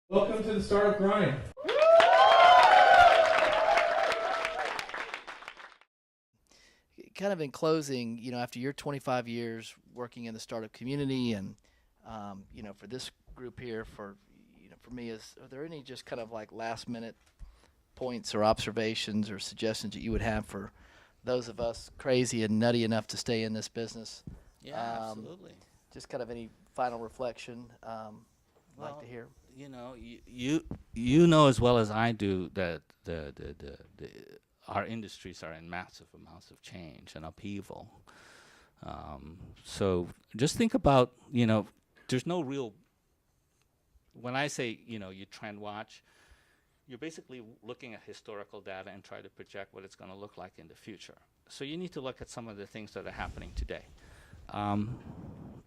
Welcome to the Startup Grind. Kind of in closing, after your 25 years working in the startup community and, for this group here, for me, are there any just kind of like last minute points or observations or suggestions that you would have for those of us crazy and nutty enough to stay in this business? Yeah, absolutely. Just kind of any final reflection like to hear. You know as well as I do that our industries are in massive amounts of change and upheaval. So just think about, there's no real, when I say, you trend watch, you're basically looking at historical data and try to project what it's going to look like in the future. So you need to look at some of the things that are happening today.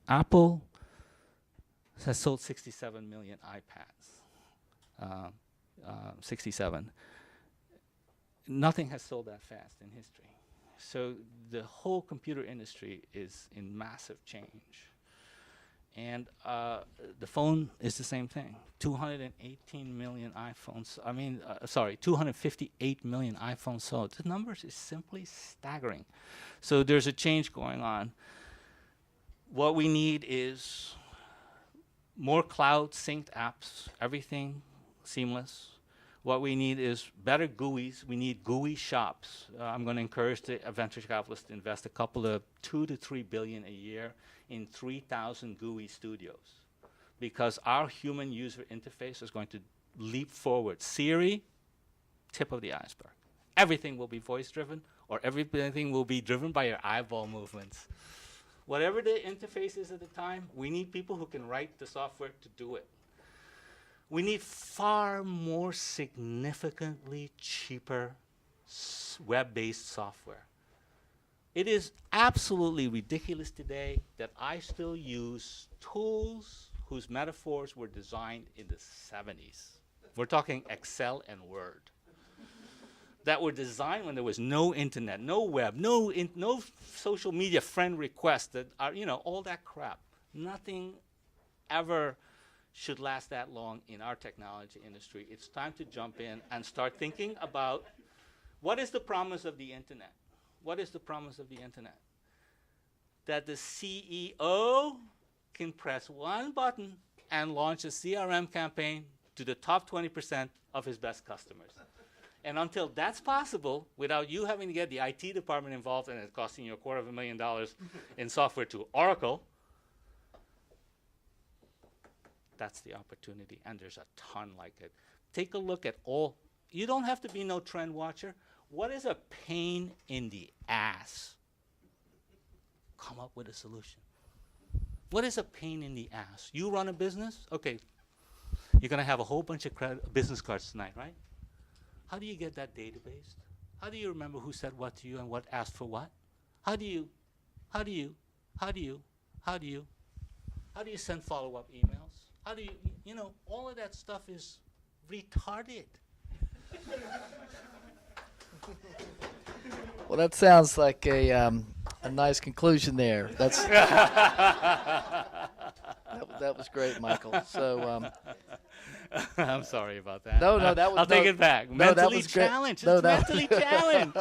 Apple has sold 67 million iPads. 67. Nothing has sold that fast in history. So the whole computer industry is in massive change. And the phone is the same thing. 218 million iPhones. 258 million iPhones sold. The numbers is simply staggering. So there's a change going on. What we need is more cloud synced apps, everything seamless. What we need is better GUIs. We need GUI shops. I'm going to encourage the venture capitalists to invest a couple of $2 to $3 billion a year in 3,000 GUI studios, because our human user interface is going to leap forward. Siri, tip of the iceberg. Everything will be voice driven, or everything will be driven by your eyeball movements. Whatever the interface is at the time, we need people who can write the software to do it. We need far more significantly cheaper web-based software. It is absolutely ridiculous today that I still use tools whose metaphors were designed in the 70s. We're talking Excel and Word. That were designed when there was no internet, no web, no social media friend requests that are, all that crap. Nothing ever should last that long in our technology industry. It's time to jump in and start thinking about what is the promise of the internet? What is the promise of the internet? That the CEO can press one button and launch a CRM campaign to the top 20% of his best customers. And until that's possible, without you having to get the IT department involved and it costing you $250,000 in software to Oracle, that's the opportunity, and there's a ton like it. Take a look at all. You don't have to be no trend watcher. What is a pain in the ass? Come up with a solution. What is a pain in the ass? You run a business? Okay, you're going to have a whole bunch of business cards tonight, right? How do you get that database? How do you remember who said what to you and what asked for what? How do you send follow-up emails? How do you, all of that stuff is retarded. Well, that sounds like a nice conclusion there. That's that was great, Michael. So I'm sorry about that. No, that was I'll take it back. No, that Mentally was great. challenged. No, It's that mentally challenged.